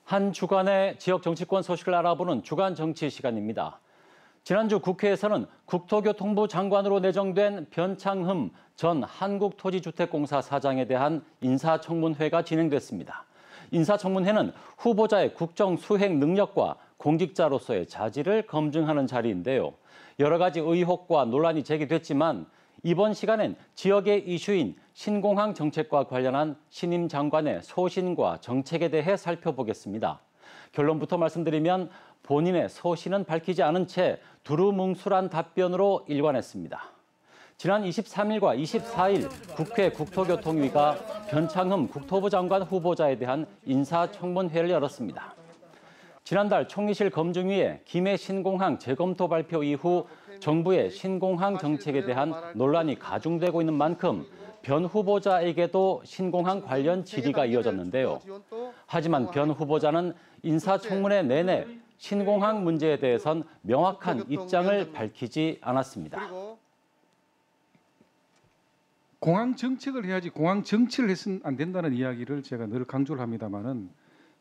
한 주간의 지역 정치권 소식을 알아보는 주간 정치 시간입니다. 지난주 국회에서는 국토교통부 장관으로 내정된 변창흠 전 한국토지주택공사 사장에 대한 인사청문회가 진행됐습니다. 인사청문회는 후보자의 국정 수행 능력과 공직자로서의 자질을 검증하는 자리인데요. 여러 가지 의혹과 논란이 제기됐지만 이번 시간엔 지역의 이슈인 신공항 정책과 관련한 신임 장관의 소신과 정책에 대해 살펴보겠습니다. 결론부터 말씀드리면 본인의 소신은 밝히지 않은 채 두루뭉술한 답변으로 일관했습니다. 지난 23일과 24일 국회 국토교통위가 변창흠 국토부 장관 후보자에 대한 인사청문회를 열었습니다. 지난달 총리실 검증위에 김해 신공항 재검토 발표 이후 정부의 신공항 정책에 대한 논란이 가중되고 있는 만큼 변 후보자에게도 신공항 관련 질의가 이어졌는데요. 하지만 변 후보자는 인사청문회 내내 신공항 문제에 대해선 명확한 입장을 밝히지 않았습니다. 공항 정책을 해야지 공항 정치를 해서는 안 된다는 이야기를 제가 늘 강조를 합니다마는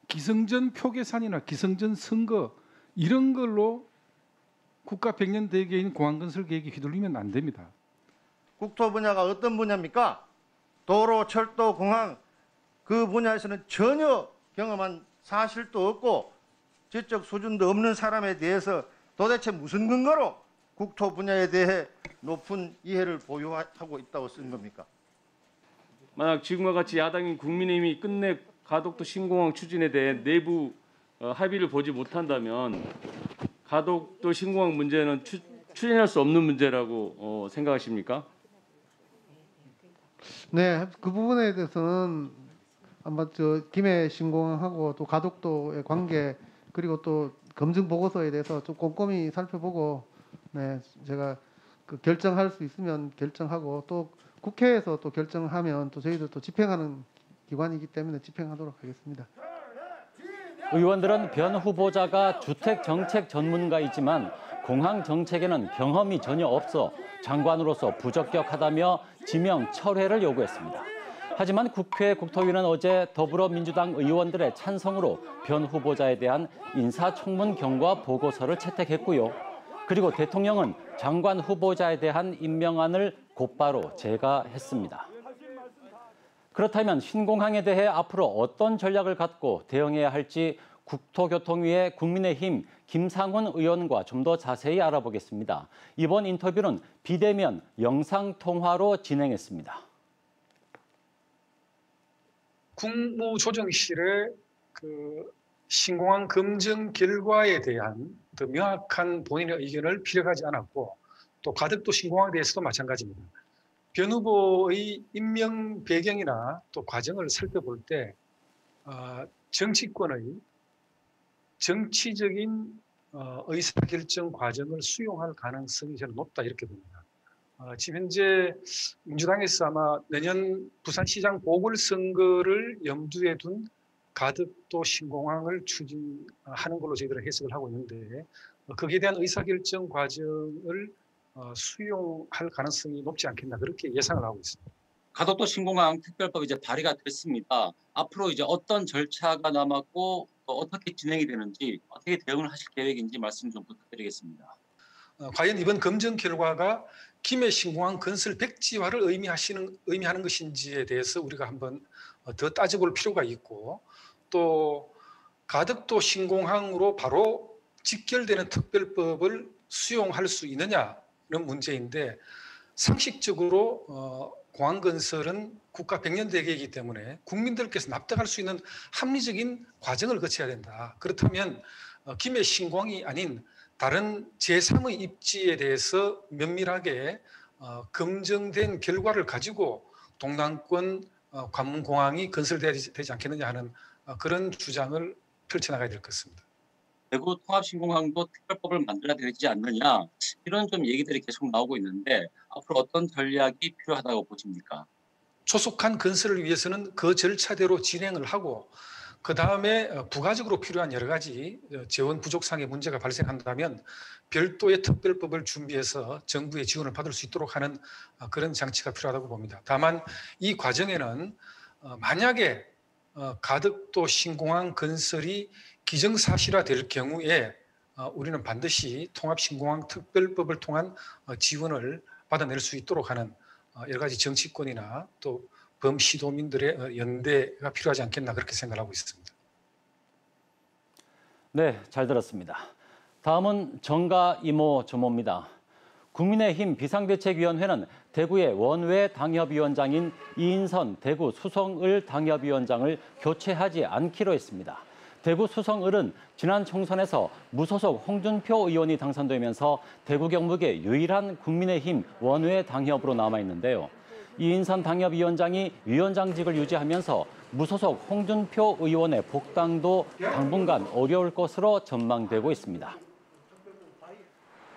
기승전 표계산이나 기승전 선거 이런 걸로 국가 100년 대계인 공항 건설 계획이 휘둘리면 안 됩니다. 국토 분야가 어떤 분야입니까? 도로, 철도, 공항 그 분야에서는 전혀 경험한 사실도 없고 지적 수준도 없는 사람에 대해서 도대체 무슨 근거로 국토 분야에 대해 높은 이해를 보유하고 있다고 쓴 겁니까? 만약 지금과 같이 야당인 국민의힘이 끝내 가덕도 신공항 추진에 대해 내부 합의를 보지 못한다면 가덕도 신공항 문제는 추진할 수 없는 문제라고 생각하십니까? 네, 그 부분에 대해서는 아마 김해 신공항하고 또 가덕도의 관계 그리고 또 검증 보고서에 대해서 좀 꼼꼼히 살펴보고 네, 제가 그 결정할 수 있으면 결정하고 또 국회에서 또 결정하면 또 저희도 또 집행하는 기관이기 때문에 집행하도록 하겠습니다. 의원들은 변 후보자가 주택 정책 전문가이지만 공항 정책에는 경험이 전혀 없어 장관으로서 부적격하다며 지명 철회를 요구했습니다. 하지만 국회 국토위는 어제 더불어민주당 의원들의 찬성으로 변 후보자에 대한 인사청문 경과 보고서를 채택했고요. 그리고 대통령은 장관 후보자에 대한 임명안을 곧바로 제거했습니다. 그렇다면 신공항에 대해 앞으로 어떤 전략을 갖고 대응해야 할지 국토교통위의 국민의힘 김상훈 의원과 좀 더 자세히 알아보겠습니다. 이번 인터뷰는 비대면 영상통화로 진행했습니다. 국무조정실의 신공항 검증 결과에 대한 더 명확한 본인의 의견을 피력하지 않았고 또 가덕도 신공항에 대해서도 마찬가지입니다. 변 후보의 임명 배경이나 또 과정을 살펴볼 때 정치권의 정치적인 의사결정 과정을 수용할 가능성이 저는 높다 이렇게 봅니다. 지금 현재 민주당에서 아마 내년 부산시장 보궐선거를 염두에 둔 가덕도 신공항을 추진하는 걸로 저희들은 해석을 하고 있는데 거기에 대한 의사결정 과정을 수용할 가능성이 높지 않겠나 그렇게 예상을 하고 있습니다. 가덕도 신공항 특별법이 이제 발의가 됐습니다. 앞으로 이제 어떤 절차가 남았고 또 어떻게 진행이 되는지 어떻게 대응을 하실 계획인지 말씀 좀 부탁드리겠습니다. 과연 이번 검증 결과가 김해 신공항 건설 백지화를 의미하는 것인지에 대해서 우리가 한번 더 따져볼 필요가 있고 또 가덕도 신공항으로 바로 직결되는 특별법을 수용할 수 있느냐는 문제인데 상식적으로 공항 건설은 국가 100년 대계이기 때문에 국민들께서 납득할 수 있는 합리적인 과정을 거쳐야 된다. 그렇다면 김해 신공항이 아닌 다른 제3의 입지에 대해서 면밀하게 검증된 결과를 가지고 동남권 관문공항이 건설되지 않겠느냐 하는 그런 주장을 펼쳐나가야 될 것 같습니다. 대구 통합신공항도 특별법을 만들어야 되지 않느냐 이런 좀 얘기들이 계속 나오고 있는데 앞으로 어떤 전략이 필요하다고 보십니까? 조속한 건설을 위해서는 그 절차대로 진행을 하고 그다음에 부가적으로 필요한 여러 가지 재원 부족상의 문제가 발생한다면 별도의 특별법을 준비해서 정부의 지원을 받을 수 있도록 하는 그런 장치가 필요하다고 봅니다. 다만 이 과정에는 만약에 가덕도 신공항 건설이 기정사실화될 경우에 우리는 반드시 통합신공항 특별법을 통한 지원을 받아낼 수 있도록 하는 여러 가지 정치권이나 또 범시도민들의 연대가 필요하지 않겠나 그렇게 생각하고 있습니다. 네, 잘 들었습니다. 다음은 정가 이모 저모입니다. 국민의힘 비상대책위원회는 대구의 원외 당협위원장인 이인선 대구 수성을 당협위원장을 교체하지 않기로 했습니다. 대구 수성을은 지난 총선에서 무소속 홍준표 의원이 당선되면서 대구 경북의 유일한 국민의힘 원외 당협으로 남아있는데요. 이인선 당협위원장이 위원장직을 유지하면서 무소속 홍준표 의원의 복당도 당분간 어려울 것으로 전망되고 있습니다.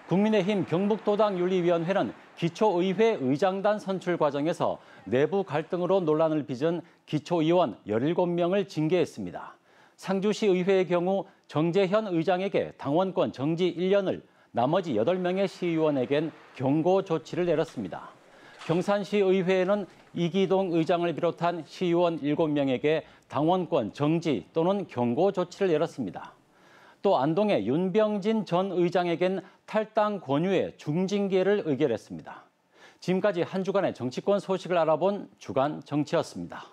국민의힘 경북도당윤리위원회는 기초의회 의장단 선출 과정에서 내부 갈등으로 논란을 빚은 기초의원 17명을 징계했습니다. 상주시 의회의 경우 정재현 의장에게 당원권 정지 1년을, 나머지 8명의 시의원에겐 경고 조치를 내렸습니다. 경산시 의회에는 이기동 의장을 비롯한 시의원 7명에게 당원권 정지 또는 경고 조치를 내렸습니다. 또 안동의 윤병진 전 의장에겐 탈당 권유의 중징계를 의결했습니다. 지금까지 한 주간의 정치권 소식을 알아본 주간 정치였습니다.